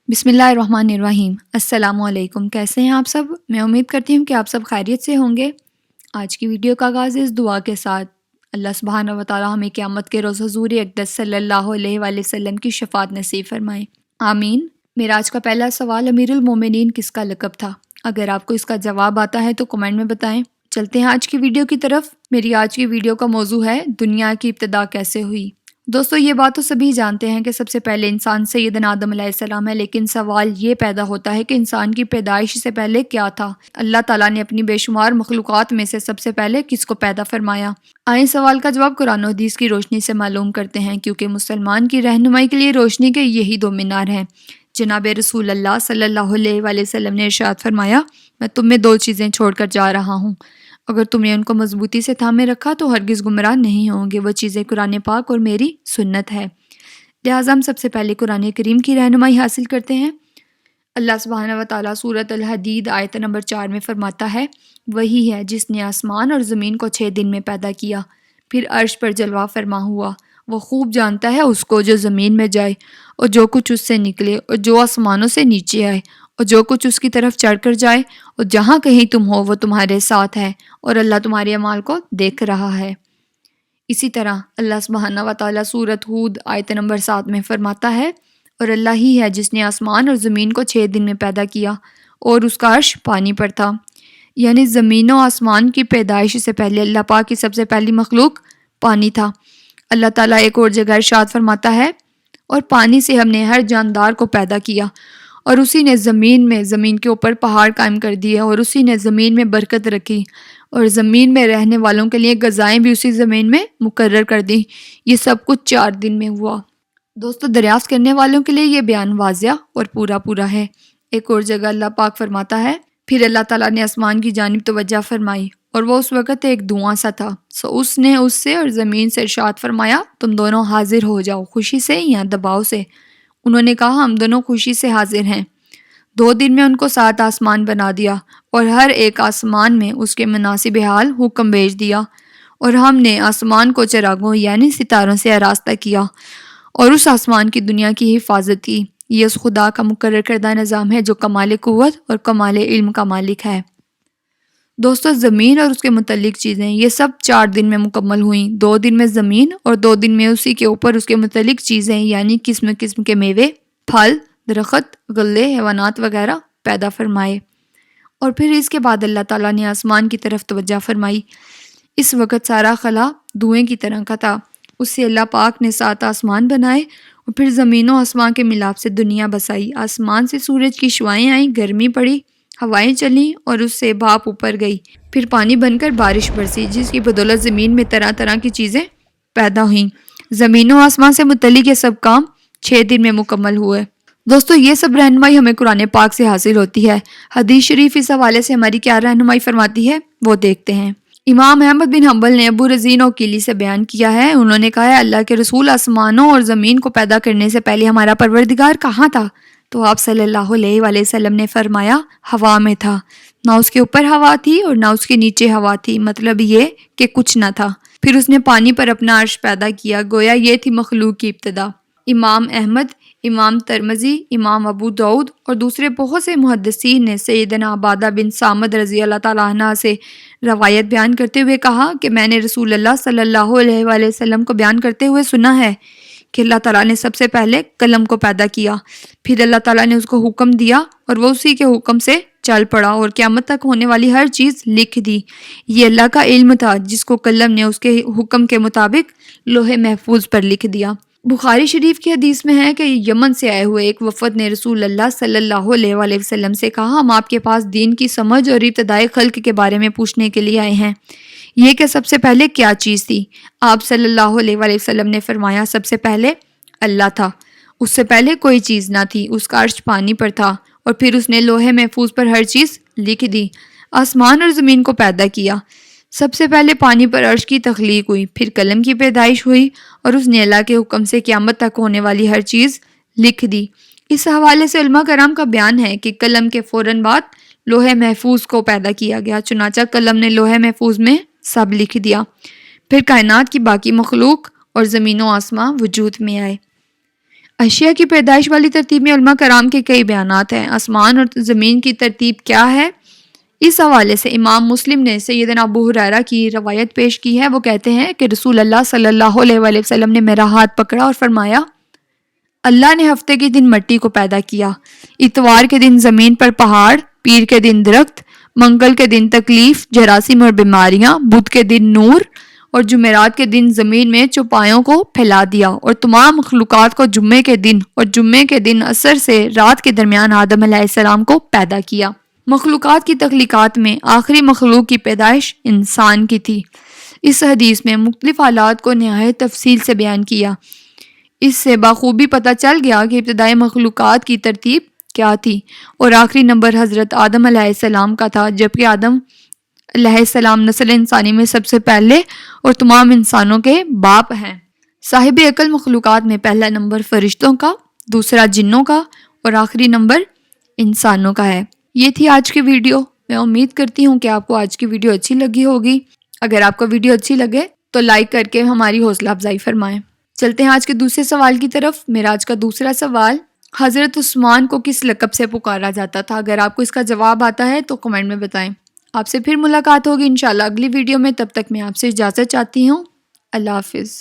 बिस्मिल्लाहिर्रहमानिर्रहीम। अस्सलामु अलैकुम। कैसे हैं आप सब? मैं उम्मीद करती हूँ कि आप सब खैरियत से होंगे। आज की वीडियो का आगाज़ इस दुआ के साथ। अल्लाह सुब्हानहू व तआला हमें क़यामत के रोज़ हुज़ूर अक़दस सल्लल्लाहु अलैहि वसल्लम की शफ़ाअत नसीब फरमाए, आमीन। मेरा आज का पहला सवाल, अमीरुल मोमिनीन किसका लक़ब था? अगर आपको इसका जवाब आता है तो कमेंट में बताएं। चलते हैं आज की वीडियो की तरफ। मेरी आज की वीडियो का मौजू है दुनिया की इब्तिदा कैसे हुई। दोस्तों, ये बात तो सभी जानते हैं कि सबसे पहले इंसान सैयदना आदम अलैहिस्सलाम है, लेकिन सवाल ये पैदा होता है कि इंसान की पैदाइश से पहले क्या था? अल्लाह ताला ने अपनी बेशुमार मखलूक़ात में से सबसे पहले किसको पैदा फरमाया? आइए सवाल का जवाब कुरान और हदीस की रोशनी से मालूम करते हैं, क्योंकि मुसलमान की रहनुमाई के लिए रोशनी के यही दो मीनार हैं। जनाब रसूल अल्लाह सल्लल्लाहु अलैहि वसल्लम ने इरशाद फरमाया, मैं तुम में दो चीज़ें छोड़कर जा रहा हूँ, अगर तुमने उनको मजबूती से थामे रखा तो हरगिज़ गुमराह नहीं होंगे। वो चीज़ें कुरान पाक और मेरी सुन्नत है। लिहाजा हम सबसे पहले कुरान करीम की रहनुमाई हासिल करते हैं। अल्लाह सुब्हानहू व तआला सूरत अल हदीद आयत नंबर 4 में फरमाता है, वही है जिसने आसमान और ज़मीन को 6 दिन में पैदा किया, फिर अर्श पर जलवा फरमा हुआ। वो खूब जानता है उसको जो ज़मीन में जाए और जो कुछ उससे निकले और जो आसमानों से नीचे आए और जो कुछ उसकी तरफ चढ़ कर जाए, और जहाँ कहीं तुम हो वो तुम्हारे साथ है और अल्लाह तुम्हारे अमाल को देख रहा है। इसी तरह अल्लाह सुब्हानहू व तआला सूरत हूद आयत नंबर 7 में फरमाता है, और अल्लाह ही है जिसने आसमान और ज़मीन को 6 दिन में पैदा किया और उसका अर्श पानी पर था। यानी ज़मीन और आसमान की पैदाइश से पहले अल्लाह पाक की सबसे पहली मखलूक पानी था। अल्लाह ताला एक और जगह इरशाद फरमाता है, और पानी से हमने हर जानदार को पैदा किया, और उसी ने ज़मीन के ऊपर पहाड़ कायम कर दिए, और उसी ने ज़मीन में बरकत रखी, और ज़मीन में रहने वालों के लिए ग़ज़ाएँ भी उसी ज़मीन में मुकर्रर कर दी। ये सब कुछ 4 दिन में हुआ। दोस्तों, दरियाफ़्त करने वालों के लिए ये बयान वाज़िया और पूरा है। एक और जगह अल्लाह पाक फरमाता है, फिर अल्लाह ताला ने आसमान की जानिब तवज्जो फरमाई, और वो उस वक़्त एक धुआं सा था। सो उसने उससे और ज़मीन से इरशाद फरमाया, तुम दोनों हाजिर हो जाओ, खुशी से या दबाव से। उन्होंने कहा, हम दोनों खुशी से हाजिर हैं। 2 दिन में उनको 7 आसमान बना दिया, और हर एक आसमान में उसके मुनासिब हाल हुक्म भेज दिया, और हमने आसमान को चिरागों यानी सितारों से आरास्ता किया और उस आसमान की दुनिया की हिफाजत की। ये उस खुदा का मुकर्रर करदा निज़ाम है जो कमाल कुव्वत और कमाल इल्म का मालिक है। दोस्तों, ज़मीन और उसके मुतल्लिक चीज़ें ये सब 4 दिन में मुकम्मल हुई। 2 दिन में ज़मीन और 2 दिन में उसी के ऊपर उसके मुतल्लिक चीज़ें यानी किस्म किस्म के मेवे, फल, दरख्त, गल्ले, हैवानात वगैरह पैदा फरमाए। और फिर इसके बाद अल्लाह ताला ने आसमान की तरफ तवज्जो फरमाई। इस वक्त सारा खला धुएँ की तरह का था। उससे अल्लाह पाक ने 7 आसमान बनाए, और फिर ज़मीन और आसमान के मिलाप से दुनिया बसाई। आसमान से सूरज की शुआएँ आईं, गर्मी पड़ी, हवाएं चलीं, और उससे भाप ऊपर गई। फिर पानी बनकर बारिश बरसी, जिसकी बदौलत ज़मीन में तरह तरह की चीज़ें पैदा हुईं। ज़मीन और आसमान से मुतल्लिक ये सब काम 6 दिन में मुकम्मल हुए। दोस्तों, ये सब रहनुमाई हमें कुरान पाक से हासिल होती है। हदीस शरीफ इस हवाले से हमारी क्या रहनुमाई फरमाती है वो देखते हैं। इमाम अहमद बिन हम्बल ने अबू रज़ीन औकीली से बयान किया है, उन्होंने कहा है, अल्लाह के रसूल, आसमानों और ज़मीन को पैदा करने से पहले हमारा परवरदिगार कहाँ था? तो आप सल्लल्लाहु अलैहि वसल्लम ने फरमाया, हवा में था। ना उसके ऊपर हवा थी और ना उसके नीचे हवा थी, मतलब ये कि कुछ ना था। फिर उसने पानी पर अपना अर्श पैदा किया, गोया ये थी मखलूक की इब्तिदा। इमाम अहमद, इमाम तिरमिज़ी, इमाम अबू दाऊद और दूसरे बहुत से मुहद्दिसीन ने सैयदना अबादा बिन सामद रज़ी अल्लाह ताला अन्हा से रवायत बयान करते हुए कहा कि मैंने रसूल अल्लाह सल्लल्लाहु अलैहि वसल्लम को बयान करते हुए सुना है कि अल्लाह ताला ने सबसे पहले कलम को पैदा किया, फिर अल्लाह ताला ने उसको हुक्म दिया और वो उसी के हुक्म से चल पड़ा और क़यामत तक होने वाली हर चीज़ लिख दी। ये अल्लाह का इल्म था जिसको कलम ने उसके हुक्म के मुताबिक लोहे महफूज पर लिख दिया। बुखारी शरीफ की हदीस में है कि यमन से आए हुए एक वफ़द ने रसूल अल्लाह सल्लल्लाहु अलैहि वसल्लम से कहा, हम आपके पास दीन की समझ और इब्तिदाई खल्क के बारे में पूछने के लिए आए हैं। ये कि सबसे पहले क्या चीज़ थी? आप सल्लल्लाहु अलैहि वसल्लम ने फरमाया, सबसे पहले अल्लाह था, उससे पहले कोई चीज़ ना थी, उसका अर्श पानी पर था, और फिर उसने लोहे महफूज पर हर चीज़ लिख दी। आसमान और ज़मीन को पैदा किया, सबसे पहले पानी पर अर्श की तख्लीक हुई, फिर कलम की पैदाइश हुई, और उसने अल्लाह के हुक्म से क़यामत तक होने वाली हर चीज़ लिख दी। इस हवाले से उलमा कराम का बयान है कि कलम के फ़ौरन बाद लोहे महफूज को पैदा किया गया, चुनाचा कलम ने लोहे महफूज में सब लिख दिया। फिर कायनात की बाकी मखलूक और ज़मीन व आसमां वजूद में आए। اشیاء کی پیدائش والی ترتیب میں علماء کرام کے کئی بیانات ہیں۔ آسمان اور زمین کی ترتیب کیا ہے؟ اس حوالے سے امام مسلم نے سیدنا ابو ہریرہ کی روایت پیش کی ہے۔ وہ کہتے ہیں کہ رسول اللہ صلی اللہ علیہ وآلہ وسلم نے میرا ہاتھ پکڑا اور فرمایا، اللہ نے ہفتے کے دن مٹی کو پیدا کیا، اتوار کے دن زمین پر پہاڑ، پیر کے دن درخت، منگل کے دن تکلیف، جراثیم اور بیماریاں، بدھ کے دن نور اور جمعرات کے دن زمین میں چوپایوں کو پھیلا دیا، اور تمام مخلوقات کو جمعے کے دن اور جمعے کے دن عصر سے رات کے درمیان آدم علیہ السلام کو پیدا کیا۔ مخلوقات کی تخلیقات میں آخری مخلوق کی پیدائش انسان کی تھی۔ اس حدیث میں مختلف حالات کو نہایت تفصیل سے بیان کیا۔ اس سے بخوبی پتہ چل گیا کہ ابتدائی مخلوقات کی ترتیب کیا تھی، اور آخری نمبر حضرت آدم علیہ السلام کا تھا، جبکہ آدم علیہ السلام نسل انسانی میں سب سے پہلے اور تمام انسانوں کے باپ ہیں۔ صاحب عقل مخلوقات میں پہلا نمبر فرشتوں کا، دوسرا جنوں کا اور آخری نمبر انسانوں کا ہے۔ یہ تھی آج کی ویڈیو۔ میں امید کرتی ہوں کہ آپ کو آج کی ویڈیو اچھی لگی ہوگی۔ اگر آپ کو ویڈیو اچھی لگے تو لائک کر کے ہماری حوصلہ افزائی فرمائیں۔ چلتے ہیں آج کے دوسرے سوال کی طرف۔ میرا آج کا دوسرا سوال، حضرت عثمان کو کس لقب سے پکارا جاتا تھا؟ اگر آپ کو اس کا جواب آتا ہے تو کمنٹ میں بتائیں۔ آپ سے پھر ملاقات ہوگی انشاءاللہ اگلی ویڈیو میں۔ تب تک میں آپ سے اجازت چاہتی ہوں۔ اللہ حافظ۔